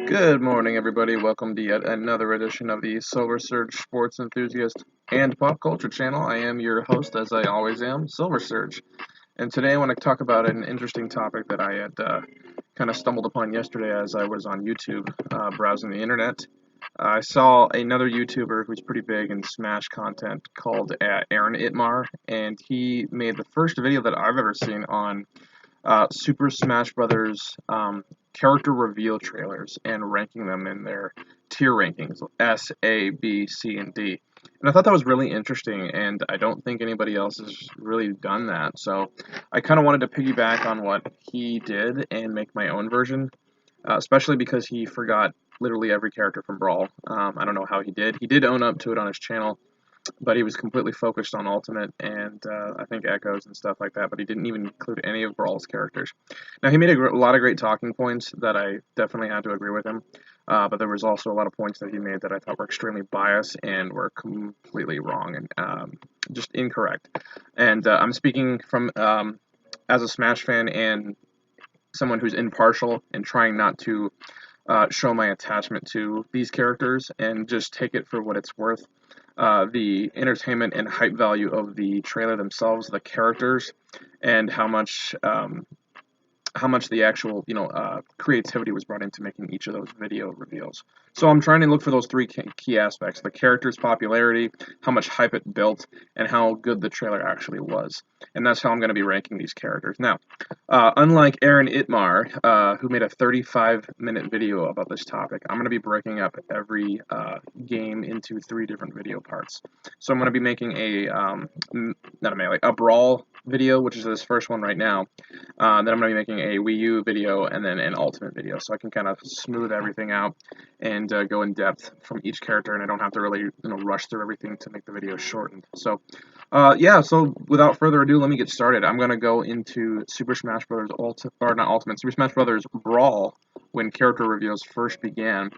Good morning, everybody. Welcome to yet another edition of the Silver Surge Sports Enthusiast and Pop Culture Channel. I am your host, as I always am, Silver Surge. And today I want to talk about an interesting topic that I had kind of stumbled upon yesterday as I was on YouTube browsing the internet. I saw another YouTuber who's pretty big in Smash content called Aaron Itmar, and he made the first video that I've ever seen on Super Smash Brothers character reveal trailers and ranking them in their tier rankings, S, A, B, C, and D. And I thought that was really interesting, and I don't think anybody else has really done that. So I kind of wanted to piggyback on what he did and make my own version, especially because he forgot literally every character from Brawl. I don't know how he did. He did own up to it on his channel, but he was completely focused on Ultimate and I think Echoes and stuff like that, but he didn't even include any of Brawl's characters. Now, he made a lot of great talking points that I definitely had to agree with him, but there was also a lot of points that he made that I thought were extremely biased and were completely wrong and just incorrect. And I'm speaking from as a Smash fan and someone who's impartial and trying not to show my attachment to these characters and just take it for what it's worth. The entertainment and hype value of the trailer themselves, the characters, and how much the actual creativity was brought into making each of those video reveals. So I'm trying to look for those three key aspects: the character's popularity, how much hype it built, and how good the trailer actually was. And that's how I'm going to be ranking these characters. Now, unlike Aaron Itmar, who made a 35-minute video about this topic, I'm going to be breaking up every game into 3 different video parts. So I'm going to be making a Brawl video, which is this first one right now. Then I'm going to be making a Wii U video and then an Ultimate video, so I can kind of smooth everything out and go in depth from each character, and I don't have to really rush through everything to make the video shortened. So so without further ado, let me get started. I'm going to go into Super Smash Brothers Super Smash Brothers Brawl when character reveals first began. And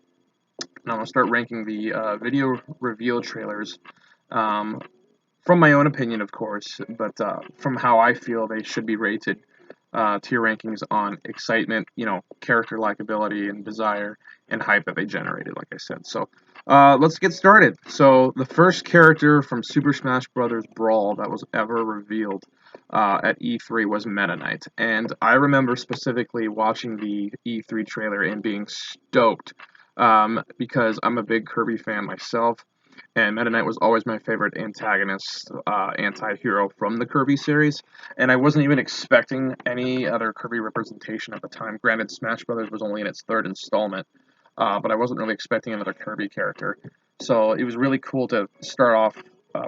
I'm going to start ranking the video reveal trailers from my own opinion, of course, but from how I feel they should be rated. Tier rankings on excitement, character likability and desire and hype that they generated, like I said. So let's get started. So the first character from Super Smash Bros. Brawl that was ever revealed at E3 was Meta Knight. And I remember specifically watching the E3 trailer and being stoked because I'm a big Kirby fan myself. And Meta Knight was always my favorite antagonist, anti-hero from the Kirby series, and I wasn't even expecting any other Kirby representation at the time. Granted, Smash Brothers was only in its 3rd installment, but I wasn't really expecting another Kirby character. So it was really cool to start off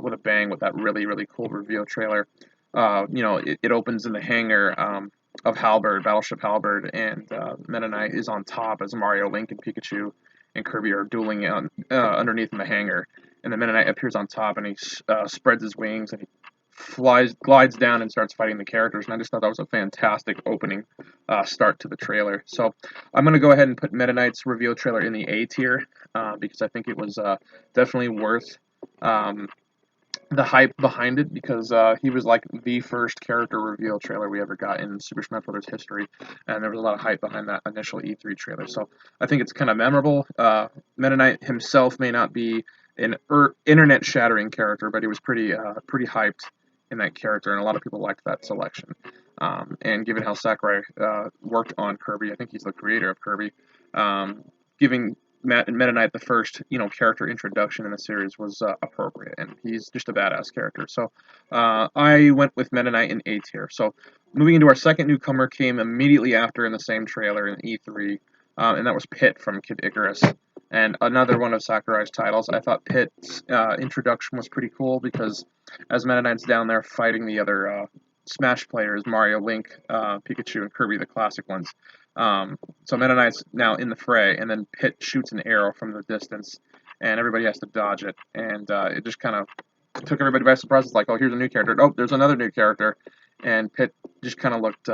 with a bang with that really, really cool reveal trailer. It opens in the hangar of Halberd, Battleship Halberd, and Meta Knight is on top as Mario, Link, and Pikachu and Kirby are dueling underneath in the hangar. And the Meta Knight appears on top, and he spreads his wings, and he glides down and starts fighting the characters. And I just thought that was a fantastic opening start to the trailer. So I'm going to go ahead and put Meta Knight's reveal trailer in the A tier because I think it was definitely worth the hype behind it, because he was like the first character reveal trailer we ever got in Super Smash Bros. History, and there was a lot of hype behind that initial E3 trailer. So I think it's kind of memorable. Meta Knight himself may not be an internet-shattering character, but he was pretty hyped in that character, and a lot of people liked that selection. And given how Sakurai worked on Kirby, I think he's the creator of Kirby, giving Meta Knight the first, character introduction in the series was appropriate, and he's just a badass character. So I went with Meta Knight in A tier. So moving into our second newcomer came immediately after in the same trailer in E3, and that was Pit from Kid Icarus, and another one of Sakurai's titles. I thought Pit's introduction was pretty cool because as Meta Knight's down there fighting the other Smash players, Mario, Link, Pikachu, and Kirby, the classic ones. So Meta Knight's now in the fray, and then Pit shoots an arrow from the distance, and everybody has to dodge it, and it just kind of took everybody by surprise. It's like, oh, here's a new character. Oh, there's another new character, and Pit just kind of looked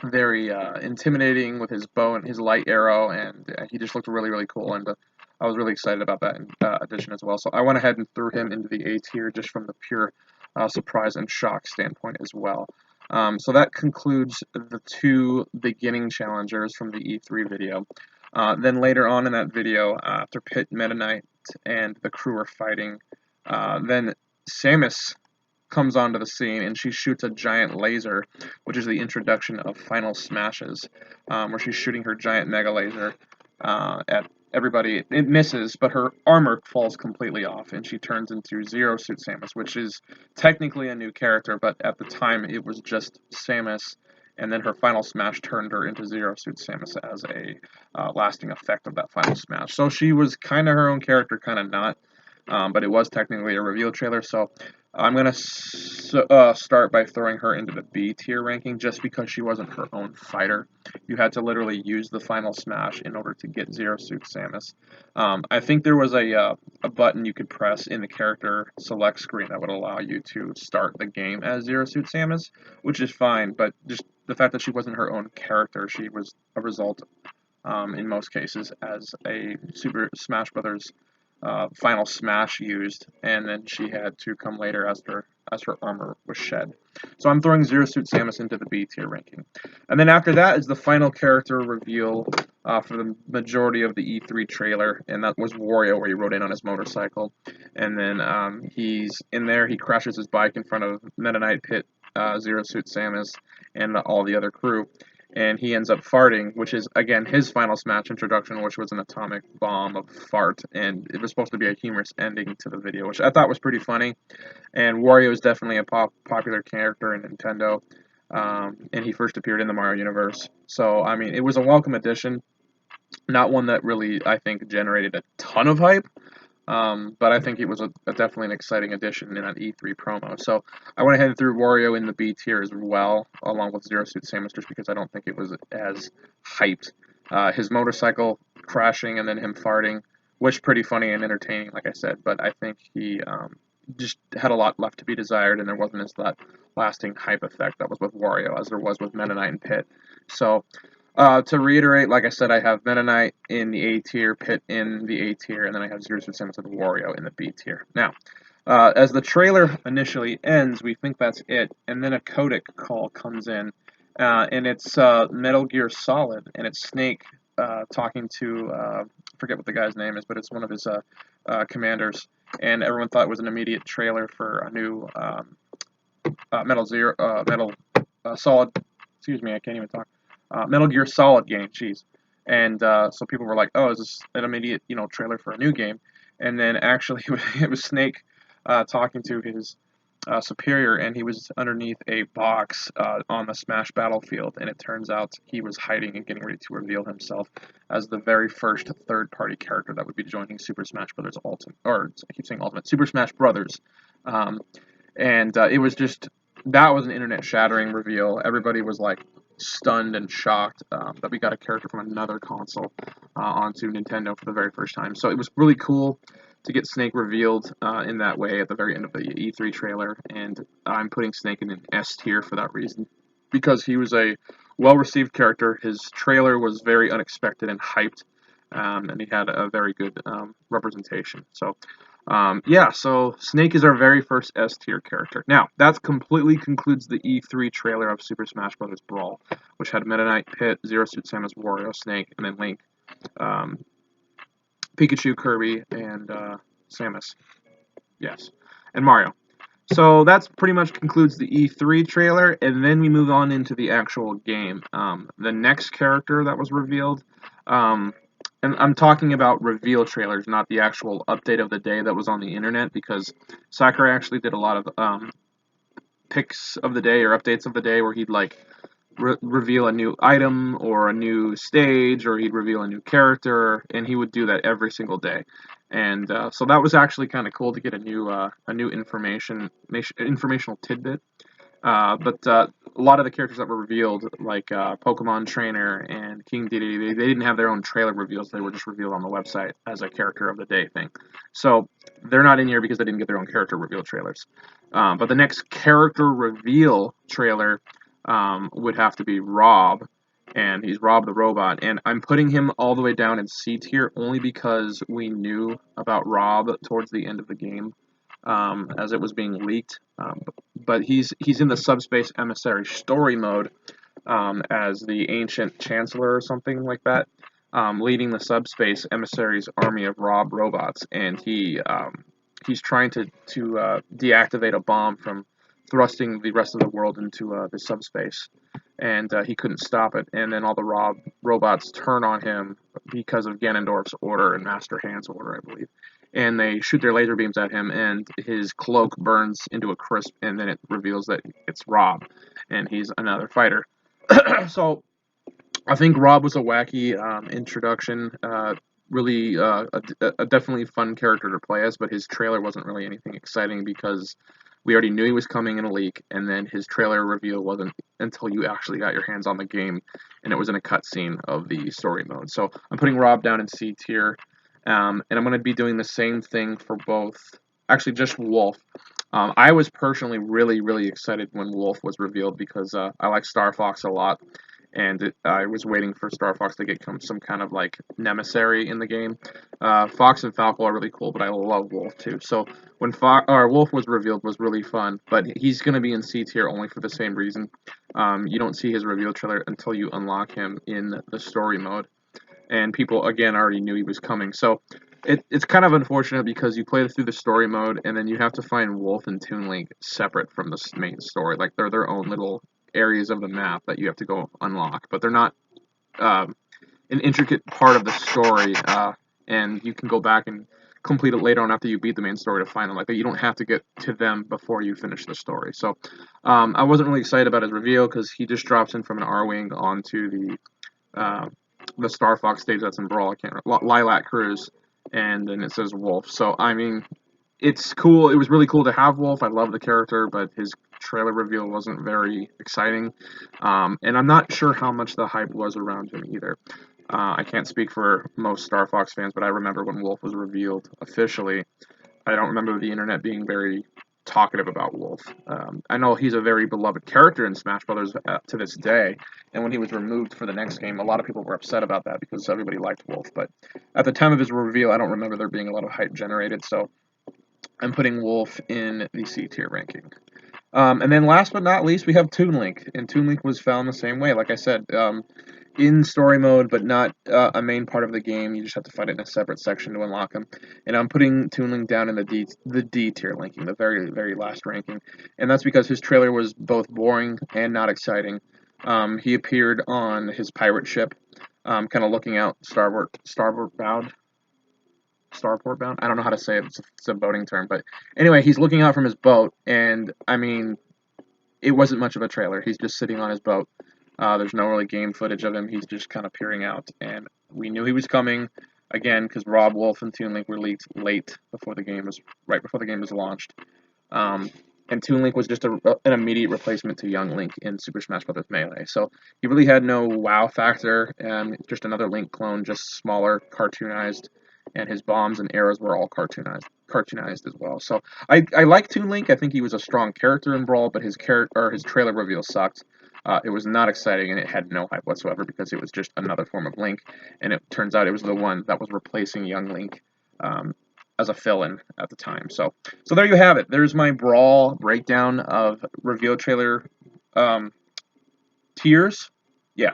very intimidating with his bow and his light arrow, and he just looked really, really cool, and I was really excited about that addition as well. So I went ahead and threw him into the A tier just from the pure surprise and shock standpoint as well. So that concludes the 2 beginning challengers from the E3 video. Then later on in that video, after Pit, Meta Knight, and the crew are fighting, then Samus comes onto the scene and she shoots a giant laser, which is the introduction of Final Smashes, where she's shooting her giant mega laser at everybody. It misses, but her armor falls completely off, and she turns into Zero Suit Samus, which is technically a new character, but at the time it was just Samus. And then her final smash turned her into Zero Suit Samus as a lasting effect of that final smash. So she was kind of her own character, kind of not. But it was technically a reveal trailer, so I'm going to start by throwing her into the B tier ranking just because she wasn't her own fighter. You had to literally use the final smash in order to get Zero Suit Samus. I think there was a button you could press in the character select screen that would allow you to start the game as Zero Suit Samus, which is fine, but just the fact that she wasn't her own character, she was a result in most cases as a Super Smash Brothers final smash used, and then she had to come later as her armor was shed. So I'm throwing Zero Suit Samus into the B tier ranking. And then after that is the final character reveal for the majority of the E3 trailer, and that was Wario, where he rode in on his motorcycle. And then he's in there, he crashes his bike in front of Meta Knight, Pit, Zero Suit Samus, and all the other crew. And he ends up farting, which is, again, his final smash introduction, which was an atomic bomb of fart, and it was supposed to be a humorous ending to the video, which I thought was pretty funny. And Wario is definitely a popular character in Nintendo, and he first appeared in the Mario universe. So, I mean, it was a welcome addition, not one that really, I think, generated a ton of hype, but I think it was definitely an exciting addition in an E3 promo. So I went ahead and threw Wario in the B tier as well, along with Zero Suit Samus, just because I don't think it was as hyped. His motorcycle crashing and then him farting was pretty funny and entertaining, like I said, but I think he just had a lot left to be desired, and there wasn't as that lasting hype effect that was with Wario as there was with Meta Knight and Pit. So to reiterate, like I said, I have Meta Knight in the A tier, Pit in the A tier, and then I have Zero Suit Samus and Wario in the B tier. Now, as the trailer initially ends, we think that's it, and then a codec call comes in, and it's Metal Gear Solid, and it's Snake talking to, I forget what the guy's name is, but it's one of his commanders, and everyone thought it was an immediate trailer for a new Metal Solid, excuse me, I can't even talk. Metal Gear Solid game, jeez. And so people were like, "Oh, is this an immediate, trailer for a new game?" And then actually, it was Snake talking to his superior, and he was underneath a box on the Smash battlefield, and it turns out he was hiding and getting ready to reveal himself as the very first third-party character that would be joining Super Smash Brothers Ultimate, or I keep saying Ultimate, Super Smash Brothers. And it was just that was an internet-shattering reveal. Everybody was like stunned and shocked that we got a character from another console onto Nintendo for the very first time. So it was really cool to get Snake revealed in that way at the very end of the E3 trailer, and I'm putting Snake in an S tier for that reason, because he was a well-received character. His trailer was very unexpected and hyped, and he had a very good representation. So yeah, so Snake is our very first S tier character. Now, that completely concludes the E3 trailer of Super Smash Bros. Brawl, which had Meta Knight, Pit, Zero Suit Samus, Wario, Snake, and then Link, Pikachu, Kirby, and Samus. Yes, and Mario. So that's pretty much concludes the E3 trailer, and then we move on into the actual game. The next character that was revealed, and I'm talking about reveal trailers, not the actual update of the day that was on the internet, because Sakurai actually did a lot of picks of the day or updates of the day where he'd like reveal a new item or a new stage, or he'd reveal a new character, and he would do that every single day. And so that was actually kind of cool to get a new informational tidbit. But a lot of the characters that were revealed, like Pokemon Trainer and King Dedede, they didn't have their own trailer reveals. They were just revealed on the website as a character of the day thing. So they're not in here because they didn't get their own character reveal trailers. But the next character reveal trailer would have to be Rob, and he's Rob the Robot. And I'm putting him all the way down in C tier only because we knew about Rob towards the end of the game. As it was being leaked, but he's in the Subspace Emissary story mode as the Ancient Chancellor or something like that. leading the subspace emissaries army of Rob robots, and he's trying to deactivate a bomb from thrusting the rest of the world into the subspace, and he couldn't stop it. And then all the robots turn on him because of Ganondorf's order and Master Hand's order, I believe. And they shoot their laser beams at him, and his cloak burns into a crisp, and then it reveals that it's Rob, and he's another fighter. So I think Rob was a wacky introduction. Really, a definitely fun character to play as, but his trailer wasn't really anything exciting because we already knew he was coming in a leak, and then his trailer reveal wasn't until you actually got your hands on the game, and it was in a cutscene of the story mode. So I'm putting Rob down in C tier, and I'm going to be doing the same thing for both. Actually, just Wolf. I was personally really, really excited when Wolf was revealed because I like Star Fox a lot, and I was waiting for Star Fox to get some kind of like nemissary in the game. Fox and Falco are really cool, but I love Wolf too. So when Wolf was revealed was really fun, but he's going to be in C tier only for the same reason. You don't see his reveal trailer until you unlock him in the story mode, and people again already knew he was coming. So it's kind of unfortunate because you play through the story mode and then you have to find Wolf and Toon Link separate from the main story. Like they're their own little areas of the map that you have to go unlock, but they're not an intricate part of the story. And you can go back and complete it later on after you beat the main story to find them. Like you don't have to get to them before you finish the story. So I wasn't really excited about his reveal because he just drops in from an R-wing onto the Star Fox stage that's in Brawl. I can't remember, Lilac Cruise, and then it says Wolf. So I mean, it's cool. It was really cool to have Wolf. I love the character, but his trailer reveal wasn't very exciting, and I'm not sure how much the hype was around him either. I can't speak for most Star Fox fans, but I remember when Wolf was revealed officially. I don't remember the internet being very talkative about Wolf. I know he's a very beloved character in Smash Brothers to this day, and when he was removed for the next game, a lot of people were upset about that because everybody liked Wolf. But at the time of his reveal, I don't remember there being a lot of hype generated, so I'm putting Wolf in the C tier ranking. And then last but not least, we have Toon Link, and Toon Link was found the same way. Like I said, in story mode, but not a main part of the game. You just have to fight it in a separate section to unlock him. And I'm putting Toon Link down in the D tier ranking, the very, very last ranking. And that's because his trailer was both boring and not exciting. He appeared on his pirate ship, kind of looking out starboard bound. Starport bound? I don't know how to say it. It's a boating term. But anyway, he's looking out from his boat, and I mean, it wasn't much of a trailer. He's just sitting on his boat. There's no really game footage of him. He's just kind of peering out, and we knew he was coming again because Rob, Wolf, and Toon Link were leaked late before the game was right before the game was launched. And Toon Link was just an immediate replacement to Young Link in Super Smash Bros. Melee. So he really had no wow factor. Just another Link clone, just smaller, cartoonized, and his bombs and arrows were all cartoonized as well. So I like Toon Link. I think he was a strong character in Brawl, but his trailer reveal sucked. It was not exciting, and it had no hype whatsoever because it was just another form of Link, and it turns out it was the one that was replacing Young Link as a fill-in at the time. So there you have it. There's my Brawl breakdown of reveal trailer tiers. Yeah,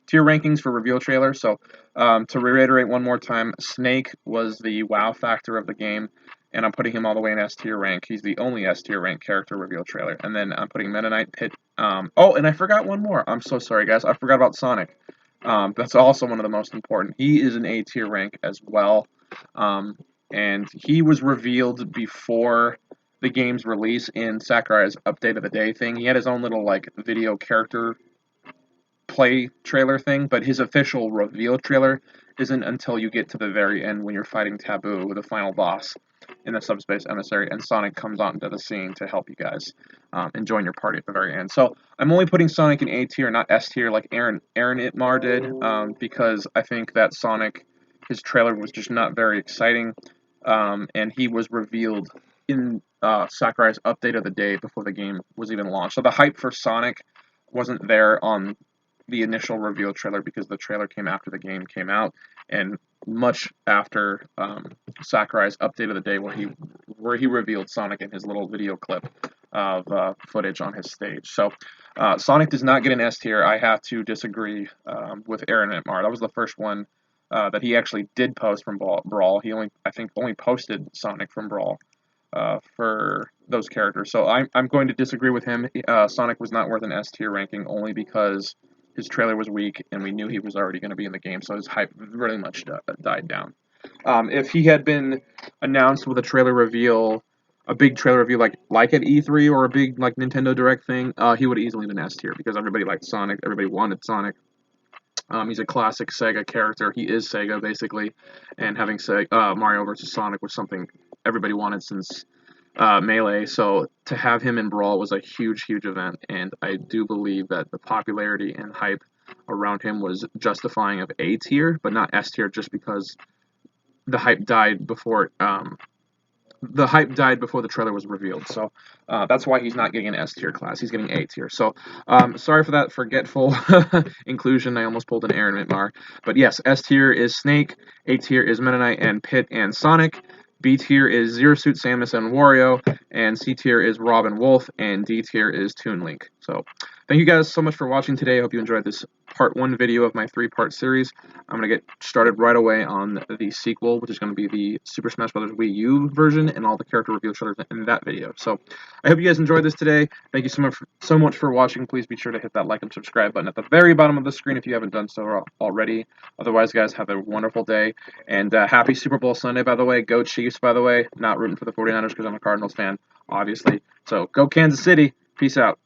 tier rankings for reveal trailer. So to reiterate one more time, Snake was the wow factor of the game, and I'm putting him all the way in S tier rank. He's the only S tier rank character reveal trailer. And then I'm putting Meta Knight Pit. Oh, and I forgot one more. I'm so sorry, guys. I forgot about Sonic. That's also one of the most important. He is an A tier rank as well. And he was revealed before the game's release in Sakurai's Update of the Day thing. He had his own little like video character play trailer thing, but his official reveal trailer isn't until you get to the very end when you're fighting Taboo, the final boss in the subspace emissary, and Sonic comes onto the scene to help you guys and join your party at the very end. So I'm only putting Sonic in A tier, not S tier like Aaron Itmar did, because I think that Sonic, his trailer was just not very exciting, and he was revealed in Sakurai's Update of the Day before the game was even launched. So the hype for Sonic wasn't there on the initial reveal trailer because the trailer came after the game came out, and much after Sakurai's Update of the Day where he revealed Sonic in his little video clip of footage on his stage. So Sonic does not get an S tier. I have to disagree with Aaron Itmar. That was the first one that he actually did post from Brawl. He I think only posted Sonic from Brawl for those characters. So I'm going to disagree with him. Sonic was not worth an S tier ranking only because his trailer was weak and we knew he was already going to be in the game, so his hype really much died down. If he had been announced with a trailer reveal, a big trailer reveal like at E3 or a big like Nintendo Direct thing, he would have easily been S tier because everybody liked Sonic, everybody wanted Sonic. He's a classic Sega character. He is Sega basically, and having Mario versus Sonic was something everybody wanted since Melee. So to have him in Brawl was a huge, huge event, and I do believe that the popularity and hype around him was justifying of A tier, but not S tier, just because the hype died before the trailer was revealed. So that's why he's not getting an S tier class. He's getting A tier. So sorry for that forgetful inclusion. I almost pulled an Aaron Mitmar. But yes, S tier is Snake, A tier is Meta Knight and Pit and Sonic. B tier is Zero Suit Samus and Wario, and C tier is Rob and Wolf, and D tier is Toon Link. So thank you guys so much for watching today. I hope you enjoyed this part 1 video of my 3-part series. I'm going to get started right away on the sequel, which is going to be the Super Smash Bros. Wii U version and all the character reveal trailers in that video. So I hope you guys enjoyed this today. Thank you so much for watching. Please be sure to hit that like and subscribe button at the very bottom of the screen if you haven't done so already. Otherwise, guys, have a wonderful day. And happy Super Bowl Sunday, by the way. Go Chiefs, by the way. Not rooting for the 49ers because I'm a Cardinals fan, obviously. So go Kansas City. Peace out.